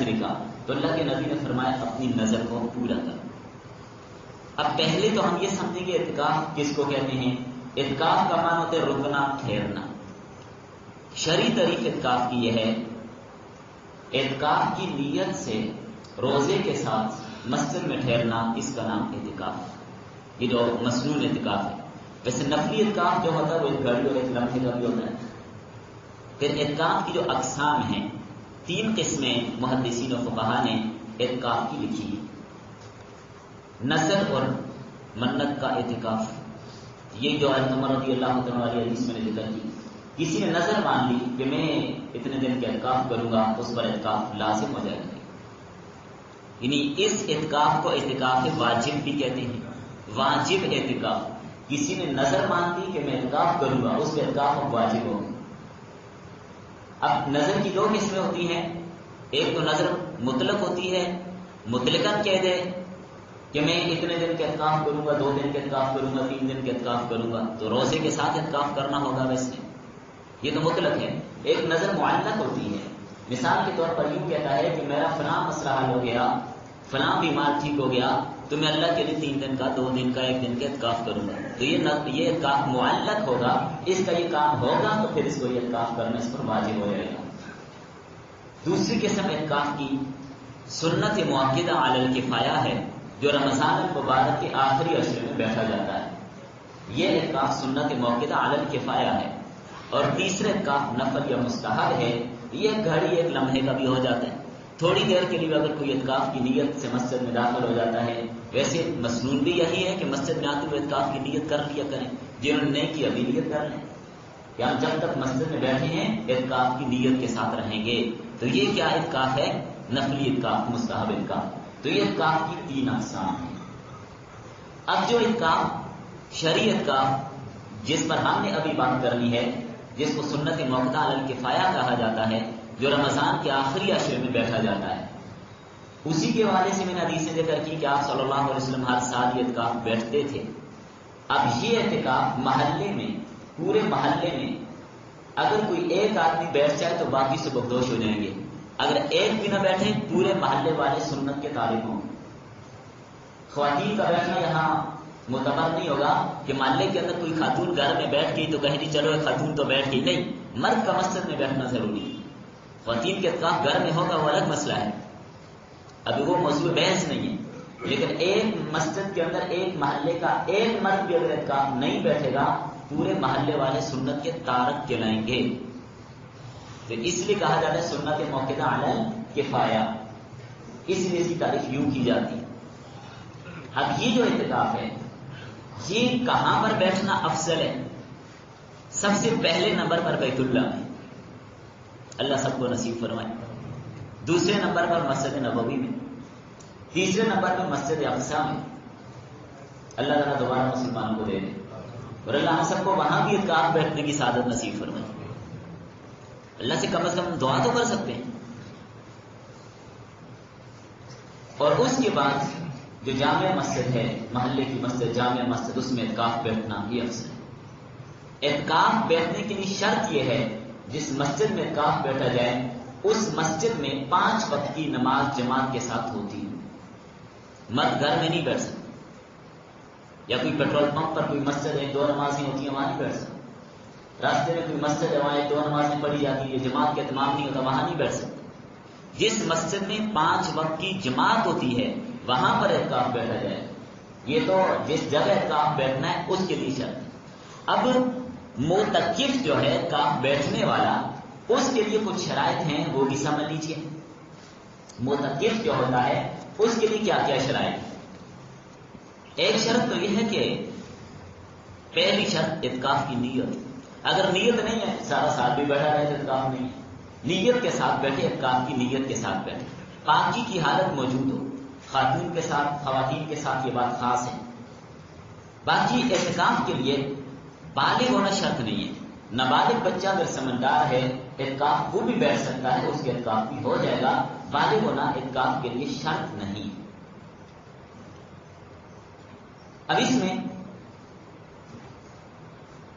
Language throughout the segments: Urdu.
نظرکا، تو اللہ کے نبی نے فرمایا اپنی نظر کو پورا کر۔ اب پہلے تو ہم یہ سمجھیں گے اعتکاف کس کو کہتے ہیں؟ اعتکاف کا معنی ہوتا ہے رکنا، ٹھہرنا۔ شرعی طریق اعتکاف کی یہ ہے، اعتکاف کی نیت سے روزے کے ساتھ مسجد میں ٹھہرنا، اس کا نام اعتکاف، یہ جو مسنون اعتکاف ہے۔ ویسے نفلی اعتکاف جو ہوتا ہے وہ ایک گھڑی اور ایک لمحے کا بھی ہوتا ہے۔ پھر اعتکاف کی جو اقسام ہیں، 3 قسمیں محدثین و فقہا نے اعتکاف کی لکھی۔ نظر اور منت کا اعتکاف، یہ جو عمر رضی اللہ عنہ والی حدیث میں نے ذکر کی، کسی نے نظر مان لی کہ میں اتنے دن کے اعتکاف کروں گا، اس پر اعتکاف لازم ہو جائے گا۔ یعنی اس اعتکاف کو اعتکاف واجب بھی کہتے ہیں، واجب اعتکاف۔ کسی نے نظر مان لی کہ میں اعتکاف کروں گا، اس پہ اعتکاف واجب ہوگا۔ اب نظر کی 2 قسمیں ہوتی ہیں، ایک تو نظر مطلق ہوتی ہے، مطلقاً کہہ دے کہ میں اتنے دن کے اعتکاف کروں گا، 2 دن کے اعتکاف کروں گا، 3 دن کے اعتکاف کروں گا، تو روزے کے ساتھ اعتکاف کرنا ہوگا ویسے، یہ تو مطلق ہے۔ ایک نظر معلق ہوتی ہے، مثال کے طور پر یوں کہتا ہے کہ میرا فلاں مسئلہ حل ہو گیا، فلاں بیمار ٹھیک ہو گیا، تو میں اللہ کے لیے 3 دن کا، 2 دن کا، 1 دن کا اعتکاف کروں گا، تو یہ اعتکاف معلق ہوگا، اس کا یہ کام ہوگا تو پھر اس کو یہ اعتکاف کرنا اس پر واجب ہو جائے گا۔ دوسری قسم اعتکاف کی سنت مؤکدہ علی الکفایہ ہے، جو رمضان المبارک کے آخری عشرے میں بیٹھا جاتا ہے، یہ اعتکاف سنت مؤکدہ علی الکفایہ ہے۔ اور تیسرے اعتکاف نفل یا مستحب ہے، یہ گھڑی ایک لمحے کا بھی ہو جاتا ہے، تھوڑی دیر کے لیے اگر کوئی اعتکاف کی نیت سے مسجد میں داخل ہو جاتا ہے۔ ویسے مسنون بھی یہی ہے کہ مسجد میں آتے ہوئے اعتکاف کی نیت کر لیا کریں، جنہوں نے نہیں کی ابھی نیت کر لیں، یا جب تک مسجد میں بیٹھے ہیں اعتکاف کی نیت کے ساتھ رہیں گے۔ تو یہ کیا اعتکاف ہے؟ نفلی اعتکاف، مستحب اعتکاف۔ تو یہ اعتکاف کی 3 اقسام ہیں۔ اب جو اعتکاف شرعی اعتکاف جس پر ہم نے ابھی بات کرنی ہے، جس کو سنت مؤکدہ علی الکفایہ کہا جاتا ہے، جو رمضان کے آخری عشرے میں بیٹھا جاتا ہے، اسی کے حوالے سے میں نے حدیثیں ذکر کی کہ آپ صلی اللہ علیہ وسلم ہر سال یہ اعتکاف بیٹھتے تھے۔ اب یہ اعتکاف محلے میں، پورے محلے میں اگر کوئی ایک آدمی بیٹھ جائے تو باقی سے بخدوش ہو جائیں گے، اگر ایک بھی نہ بیٹھے پورے محلے والے سنت کے طالب ہوں۔ خواتین کا بیٹھنا یہاں معتبر نہیں ہوگا کہ محلے کے اندر کوئی خاتون گھر میں بیٹھ گئی تو کہیں جی چلو ایک خاتون تو بیٹھ گئی، نہیں، مرد کا مسجد میں بیٹھنا ضروری ہے۔ خواتین کے اعتکاف گھر میں ہوگا وہ الگ مسئلہ ہے، ابھی وہ موضوع بحث نہیں ہے، لیکن ایک مسجد کے اندر ایک محلے کا ایک مرد بھی اگر اعتکاف نہیں بیٹھے گا، پورے محلے والے سنت کے تارک کہلائیں گے۔ تو اس لیے کہا جاتا ہے سنت مؤکدہ علی الکفایہ، اس لیے اس کی تعریف یوں کی جاتی ہے۔ اب یہ جو اعتکاف ہے، یہ کہاں پر بیٹھنا افضل ہے؟ سب سے پہلے نمبر پر بیت اللہ میں، اللہ سب کو نصیب فرمائے، دوسرے نمبر پر مسجد نبوی میں، تیسرے نمبر پر مسجد اقصی میں، اللہ تعالیٰ دوبارہ مسلمانوں کو دے دے، اور اللہ ہم سب کو وہاں بھی اعتکاف بیٹھنے کی سعادت نصیب فرمائے۔ اللہ سے کم از کم دعا تو کر سکتے ہیں۔ اور اس کے بعد جو جامع مسجد ہے، محلے کی مسجد، جامع مسجد، اس میں اعتکاف بیٹھنا یہ افضل ہے۔ اعتکاف بیٹھنے کے لیے شرط یہ ہے، جس مسجد میں اعتکاف بیٹھا جائے اس مسجد میں 5 وقت کی نماز جماعت کے ساتھ ہوتی ہے۔ مرد گھر میں نہیں بیٹھ سکتے، یا کوئی پیٹرول پمپ پر کوئی مسجد ہے 2 نمازیں ہوتی ہیں وہاں نہیں بیٹھ سکتے، راستے میں کوئی مسجد ہے وہاں 2 نمازیں پڑھی جاتی ہے، جماعت کا اہتمام نہیں ہوتا، وہاں نہیں بیٹھ سکتے۔ جس مسجد میں 5 وقت کی جماعت ہوتی ہے وہاں پر اعتکاف بیٹھا جائے، یہ تو جس جگہ اعتکاف بیٹھنا ہے اس کے لیے شرط ہے۔ اب معتکف جو ہے اعتکاف بیٹھنے والا، اس کے لیے کچھ شرائط ہیں، وہ بھی سمجھ لیجیے۔ معتکف جو ہوتا ہے اس کے لیے کیا کیا شرائط ہیں؟ ایک شرط تو یہ ہے کہ پہلی شرط اعتکاف کی نیت، اگر نیت نہیں ہے سارا سال بھی بیٹھا رہے تو اعتکاف نہیں ہے، نیت کے ساتھ بیٹھے، اعتکاف کی نیت کے ساتھ بیٹھے، پاکی کی حالت موجود ہو، خاتون کے ساتھ، خواتین کے ساتھ یہ بات خاص ہے۔ باقی اعتکاف کے لیے بالغ ہونا شرط نہیں ہے، نابالغ بچہ اگر سمجھدار ہے اعتکاف وہ بھی بیٹھ سکتا ہے، اس کے اعتکاف بھی ہو جائے گا، بالغ ہونا اعتکاف کے لیے شرط نہیں۔ اب اس میں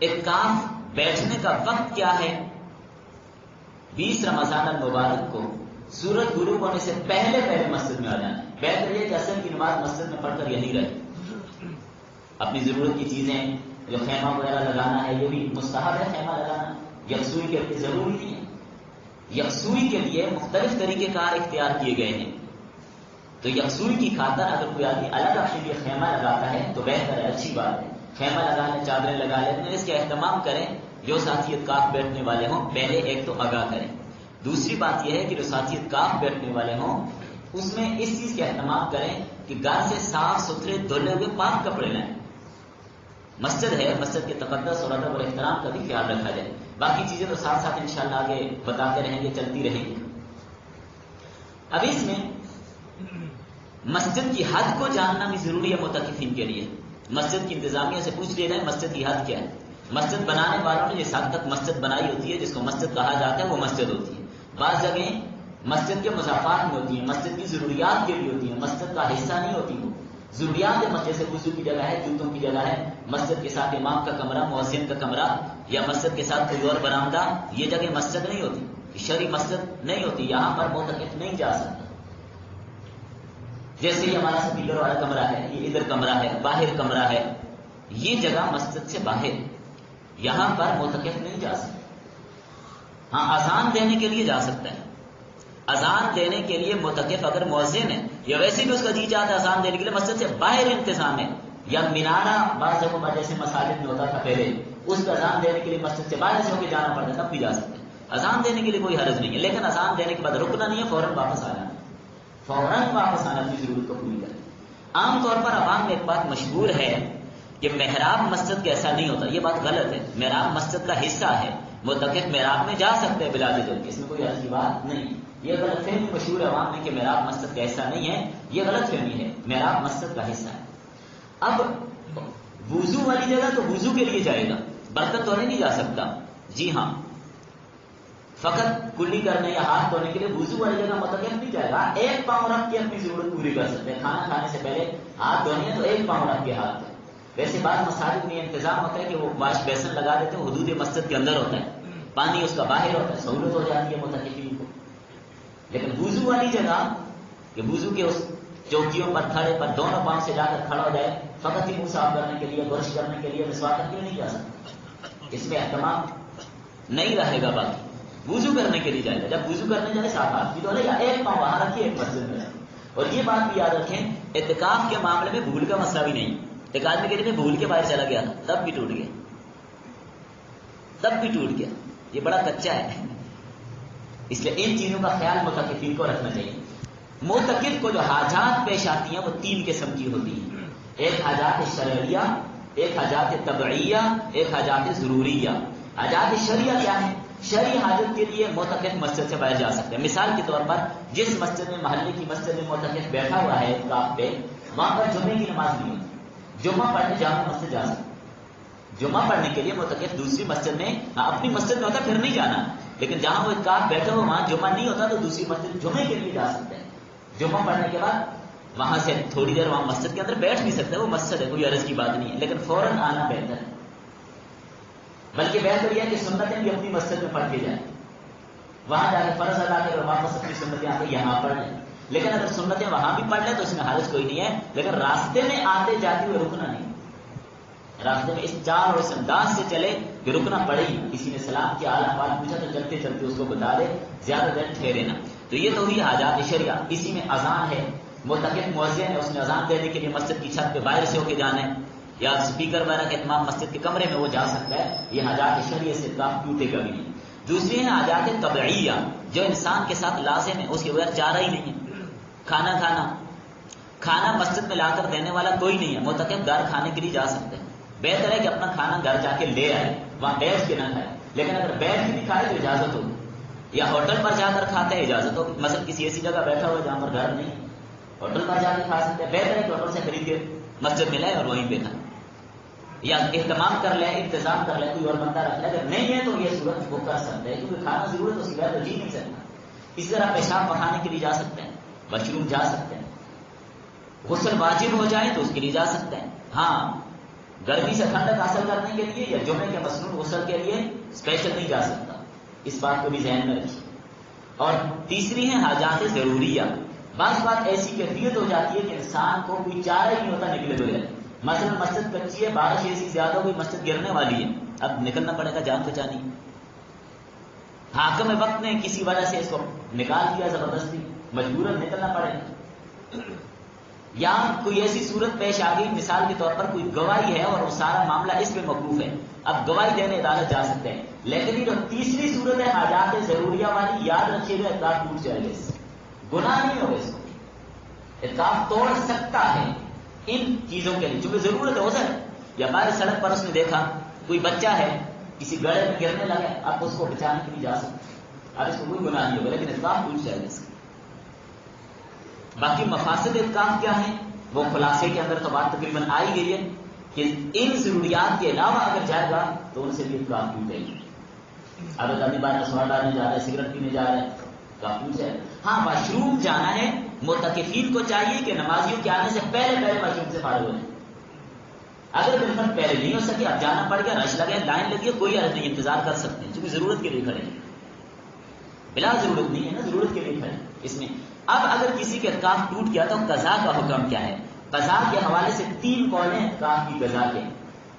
اعتکاف بیٹھنے کا وقت کیا ہے؟ 20 رمضان المبارک کو سورج غروب ہونے سے پہلے پہلے مسجد میں آ جانا. بہتر یہ کہ عصر کی نماز مسجد میں پڑھ کر یہیں رہے. اپنی ضرورت کی چیزیں جو خیمہ وغیرہ لگانا ہے یہ بھی مستحب ہے. خیمہ لگانا یکسوئی کے لیے ضروری نہیں ہے. یکسوئی کے لیے مختلف طریقے کار اختیار کیے گئے ہیں. تو یکسوئی کی خاطر اگر کوئی آدمی الگ اپنے لیے خیمہ لگاتا ہے تو بہتر ہے, اچھی بات ہے. خیمہ لگا لیں, چادریں لگا لیں, اس کا اہتمام کریں. جو ساتھی اعتکاف بیٹھنے والے ہوں پہلے ایک تو آگاہ کریں. دوسری بات یہ ہے کہ جو ساتھی اعتکاف بیٹھنے والے ہوں اس میں اس چیز کا اہتمام کریں کہ گھر سے صاف ستھرے دھلے ہوئے پاک کپڑے لائیں. مسجد ہے, مسجد کے تقدس اور ادب اور احترام کا بھی خیال رکھا جائے. باقی چیزیں تو ساتھ ساتھ انشاءاللہ آگے بتاتے رہیں گے, چلتی رہیں گی. اب اس میں مسجد کی حد کو جاننا بھی ضروری ہے معتکفین کے لیے. مسجد کی انتظامیہ سے پوچھ لیا جائے مسجد کی حد کیا ہے. مسجد بنانے والوں نے جس حد تک مسجد بنائی ہوتی ہے, جس کو مسجد کہا جاتا ہے, وہ مسجد ہوتی ہے. بعض جگہیں مسجد کے مضافات میں ہوتی ہیں, مسجد کی ضروریات کے لیے ہوتی ہیں, مسجد کا حصہ نہیں ہوتی. وہ ضروریات ہے, جیسے وضو کی جگہ ہے, جوتوں کی جگہ ہے, مسجد کے ساتھ امام کا کمرہ, مؤذن کا کمرہ, یا مسجد کے ساتھ کوئی اور برآمدہ, یہ جگہ مسجد نہیں ہوتی, شرعی مسجد نہیں ہوتی. یہاں پر معتکف نہیں جا سکتا. جیسے یہ ہمارا سپیکر والا کمرہ ہے, یہ ادھر کمرہ ہے, باہر کمرہ ہے, یہ جگہ مسجد سے باہر, یہاں پر معتکف نہیں جا سکتا. ہاں اذان دینے کے لیے جا سکتا ہے. اذان دینے کے لیے معتکف اگر مؤذن ہے یا ویسے بھی اس کا جی چاہتا ہے اذان دینے کے لیے, مسجد سے باہر انتظام ہے, یا مینارہ بعض جگہوں پر جیسے مساجد میں ہوتا تھا پہلے, اس کا اذان دینے کے لیے مسجد سے باہر سے ہو کے جانا پڑتا ہے, تب بھی جا سکتے ہیں. اذان دینے کے لیے کوئی حرج نہیں ہے, لیکن اذان دینے کے بعد رکنا نہیں ہے, فوراً واپس آ جانا, فوراً واپس آنا, اپنی ضرورت کو پوری کریں. عام طور پر عوام میں ایک بات مشہور ہے کہ محراب مسجد کا ایسا نہیں ہوتا. یہ بات غلط ہے. محراب مسجد کا حصہ ہے, معتکف محراب میں جا سکتے ہیں بلا جھجک, اس میں کوئی حرج کی بات نہیں. یہ غلط فہمی مشہور ہے عوام میں کہ محراب مسجد کا حصہ نہیں ہے, یہ غلط فہمی ہے. محراب مسجد کا حصہ ہے. اب وضو والی جگہ تو وضو کے لیے جائے گا, برتن دھونے نہیں جا سکتا. جی ہاں, فقط کلی کرنے یا ہاتھ دھونے کے لیے وضو والی جگہ معتکف نہیں جائے گا. ایک پاؤں رکھ کے اپنی ضرورت پوری کر سکتے ہیں. کھانا کھانے سے پہلے ہاتھ دھونے تو ایک پاؤں رکھ کے ہاتھ دھویں. ویسے بعض مساجد میں انتظام ہوتا ہے کہ وہ واش بیسن لگا دیتے ہیں, حدود مسجد کے اندر ہوتا ہے, پانی اس کا باہر ہوتا ہے, سہولت ہو جاتی ہے معتکفین کو. لیکن وضو والی جگہ کہ وضو کے اس چوکیوں پر تھڑے پر دونوں پاؤں سے جا کر کھڑا ہو جائے, فقط ہی منہ صاف کرنے کے لیے, برش کرنے کے لیے, مسواک کرنے کے لیے نہیں جا سکتا. اس میں اہتمام نہیں رہے گا. باقی وضو کرنے کے لیے جائے گا. جب وضو کرنے جائے صاف ہاتھ کی دھولے گا, ایک پاؤں وہاں رکھیے, ایک مسجد میں. اور یہ بات بھی یاد رکھیں, اعتکاف کے معاملے میں بھول کا مسئلہ بھی نہیں. ایک آدمی کے لیے بھول کے باہر چلا گیا تھا, تب بھی ٹوٹ گیا, تب بھی ٹوٹ گیا. یہ بڑا کچا ہے. اس لیے ان چیزوں کا خیال معتکفین کو رکھنا چاہیے. معتکف کو جو حاجات پیش آتی ہیں وہ 3 قسم کی ہوتی ہیں. ایک حاجات شرعیہ, ایک حاجات طبعیہ, ایک حاجات ضروریہ. حاجات شرعیہ کیا ہے؟ شرعی حاجت کے لیے معتکف مسجد سے باہر جا سکتے ہیں. مثال کے طور پر جس مسجد میں, محلے کی مسجد میں معتکف بیٹھا ہوا ہے اعتکاف پہ, وہاں پر جمعے کی نماز نہیں ہوتی. جمعہ پڑھنے جامع مسجد جا سکتے. جمعہ پڑھنے کے لیے معتکف دوسری مسجد میں, اپنی مسجد میں ہوتا پھر نہیں جانا, لیکن جہاں وہ اعتکاف بیٹھے ہو وہاں جمعہ نہیں ہوتا تو دوسری مسجد جمعے کے لیے جا سکتے ہیں. جمعہ پڑھنے کے بعد وہاں سے تھوڑی دیر وہاں مسجد کے اندر بیٹھ بھی سکتے ہیں, وہ مسجد ہے, کوئی عرض کی بات نہیں ہے, لیکن فوراً آنا بہتر ہے. بلکہ بہتر یہ ہے کہ سنتیں بھی اپنی مسجد میں پڑھ کے جائیں, وہاں جا کے فرض ادا کر واپس اپنی سنتیں آ کے یہاں پڑھ لیں. لیکن اگر سنتیں وہاں بھی پڑھ لیں تو اس میں حرج کوئی نہیں ہے, لیکن راستے میں آتے جاتے ہوئے رکنا نہیں. راستے میں اس چال اور اس انداز سے چلے کہ رکنا پڑے گی. کسی نے سلام کیا, اعلیٰ بات پوچھا تو چلتے چلتے اس کو بتا دے, زیادہ دیر ٹھہرے نا. تو یہ تو ہوئی حاجات شرعیہ. اسی میں اذان ہے, معتکف مؤذن ہے, اس نے اذان دینے کے لیے مسجد کی چھت پہ باہر سے ہو کے جانا ہے, یا اسپیکر وغیرہ کے اہتمام مسجد کے کمرے میں وہ جا سکتا ہے. یہ حاجات شرعیہ سے کام ٹوٹے گا بھی نہیں. دوسری ہے حاجات طبعیہ, جو انسان کے ساتھ لازم ہے, اس کے بغیر چارہ ہی نہیں ہے. کھانا مسجد میں لا کر دینے والا کوئی نہیں ہے. معتکف گھر کھانے کے لیے جا سکتے ہیں. بہتر ہے کہ اپنا کھانا گھر جا کے لے آئے, وہاں بیٹھ کے نہ کھائے. لیکن اگر بیٹھ کے بھی کھائے تو اجازت ہوگی, یا ہوٹل پر جا کر کھاتے ہیں اجازت ہو. مثلا کسی ایسی جگہ بیٹھا ہوا جہاں پر گھر نہیں, ہوٹل پر جا کے کھا سکتے ہیں. بہتر ہے کہ ہوٹل سے خرید کے مسجد میں لائے اور وہیں پہ کھائے, یا اہتمام کر لیں, انتظام کر لیں, کوئی اور بندہ رکھ لیں. اگر نہیں ہے تو یہ صورت وہ کر سکتے ہیں, کیونکہ کھانا ضرورت ہے, اس کے بغیر تو جی نہیں سکتا. اسی طرح پیشاب پخانے کے لیے جا سکتے ہیں, واش روم جا سکتے ہیں. غسل واجب ہو جائے تو اس کے لیے جا سکتے ہیں. ہاں, گرمی سے ٹھنڈک حاصل کرنے کے لیے یا جمعے کے مصنون غسل کے لیے اسپیشل نہیں جا سکتا. اس بات کو بھی ذہن میں رکھیے. اور تیسری ہے حاجات ضروریہ. بعض بات ایسی کیفیت ہو جاتی ہے کہ انسان کو کوئی چارہ ہی نہیں ہوتا نکلے بغیر. مثلا مسجد کچی ہے، بارش ایسی زیادہ ہوئی، مسجد گرنے والی ہے، اب نکلنا پڑے گا جان بچانی. حاکم وقت نے کسی وجہ سے اس کو نکال دیا زبردستی، مجبوراً نکلنا پڑے گا. یا کوئی ایسی صورت پیش آ گئی، مثال کے طور پر کوئی گواہی ہے اور وہ سارا معاملہ اس پہ موقوف ہے، اب گواہی دینے عدالت جا سکتے ہیں. لیکن یہ جو تیسری صورت ہے حاجات ضروریہ والی، یاد رکھیے گا اعتکاف ٹوٹ جائے گا. اس سے گناہ نہیں ہوگا، اس کو اعتکاف توڑ سکتا ہے ان چیزوں کے لیے، چونکہ ضرورت ہے. ہو سکتا ہے یا باہر سڑک پر اس نے دیکھا کوئی بچہ ہے کسی گڑھے میں گرنے لگا، اب اس کو بچانے کے لیے جا سکتے، اب اس کو کوئی گناہ نہیں ہوگا، لیکن اعتکاف ٹوٹ جائے گا اس کا. باقی مفاسد اعتکاف کیا ہیں وہ خلاصے کے اندر تو بات تقریباً آئی گئی ہے کہ ان ضروریات کے علاوہ اگر جائے گا تو ان سے بھی اعتکاف ٹوٹ جائے گی. اگر آدمی باہر رسوا ڈالنے جا رہا ہے، سگریٹ پینے جا رہا ہے، اعتکاف ٹوٹ جائے گا. ہاں واش روم جانا ہے، معتکفین کو چاہیے کہ نمازیوں کے آنے سے پہلے واش روم سے فارغ ہو جائے. اگر بالکل پہلے نہیں ہو سکے، اب جانا پڑ گیا، رش لگے، لائن لگی ہے، کوئی حرج نہیں، انتظار کر سکتے ہیں، کیونکہ ضرورت کے لیے کھڑے ہیں. بلا ضرورت نہیں ہے نا، ضرورت کے لیے کھڑے اس میں. اب اگر کسی کا اعتکاف ٹوٹ گیا تو قضا کا حکم کیا ہے؟ قضا کے حوالے سے 3 قول ہیں اعتکاف کی قضا کے.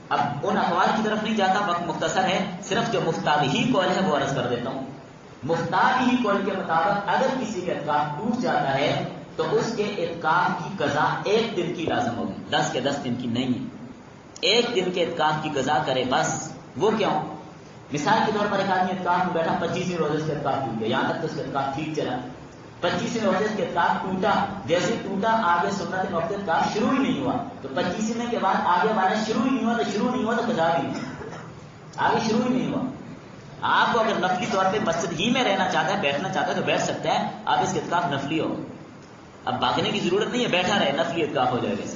اب ان اقوال کی طرف نہیں جاتا، وقت مختصر ہے، صرف جو مفتابہی قول ہے وہ عرض کر دیتا ہوں. مفتابہی قول کے مطابق اگر کسی کا اعتکاف ٹوٹ جاتا ہے تو اس کے اعتکاف کی قضا 1 دن کی لازم ہوگی، 10 کے 10 دن کی نہیں ہے. 1 دن کے اعتکاف کی قضا کرے بس. وہ کیوں؟ مثال کے طور پر ایک آدمی اعتکاف میں بیٹھا، 25ویں روزے سے اعتکاف ٹوٹ گیا، یہاں تک تو اس کا اعتکاف ٹھیک چلا. 25ویں روزے سے اعتکاف ٹوٹا، جیسے ٹوٹا آگے سنت وقت اعتکاف شروع ہی نہیں ہوا، تو 25ویں کے بعد آگے والا شروع ہی نہیں ہوا، تو شروع نہیں ہوا تو قضا بھی نہیں، آگے شروع ہی نہیں ہوا. آپ کو اگر نفلی طور پہ مسجد ہی میں رہنا چاہتا ہے، بیٹھنا چاہتا ہے تو بیٹھ سکتا ہے، اب اس کے اعتکاف نفلی ہو. اب بھاگنے کی ضرورت نہیں ہے، بیٹھا رہے، نفلی اعتکاف ہو جائے گا.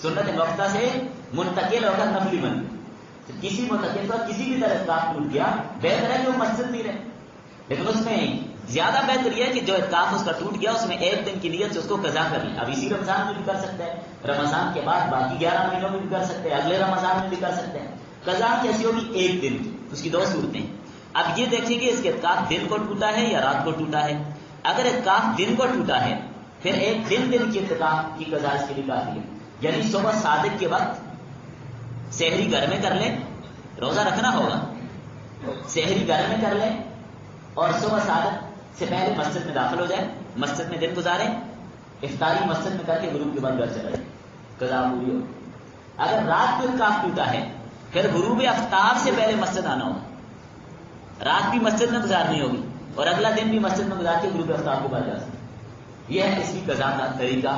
سنت وقتہ سے منتقل ہو کر نفلی بن گیا. کسی متقل کا کسی بھی طرح اعتکاف ٹوٹ گیا، بہتر ہے کہ وہ مسجد نہیں رہے. لیکن اس میں زیادہ بہتر یہ ہے کہ جو اعتکاف اس کا ٹوٹ گیا اس میں 1 دن کی نیت سے اس کو قضا کر لی. اب اسی رمضان میں بھی کر سکتے ہیں، رمضان کے بعد باقی 11 مہینوں میں بھی کر سکتے ہیں، اگلے رمضان میں بھی کر سکتے ہیں. قضا کیسی ہوگی؟ 1 دن کی. اس کی 2 صورتیں. اب یہ دیکھیں کہ اس کے اعتکاف دن کو ٹوٹا ہے یا رات کو ٹوٹا ہے. اگر اعتکاف دن کو ٹوٹا ہے پھر 1 دن کی اعتکاف کی قضا اس کے لیے کافی ہے. یعنی صبح صادق کے وقت سحری گھر میں کر لیں، روزہ رکھنا ہوگا، سحری گھر میں کر لیں اور صبح صادق سے پہلے مسجد میں داخل ہو جائے، مسجد میں دن گزاریں، افطاری مسجد میں کر کے غروب کے بعد گھر چلا جائے، قضا پوری ہو. اگر رات کو اعتکاف ٹوٹا ہے پھر غروب آفتاب سے پہلے مسجد آنا ہوگا، رات بھی مسجد میں گزارنی ہوگی اور اگلا دن بھی مسجد میں گزار کے غروب آفتاب کے بعد جا سکتے. یہ ہے اس کی قضا کا طریقہ.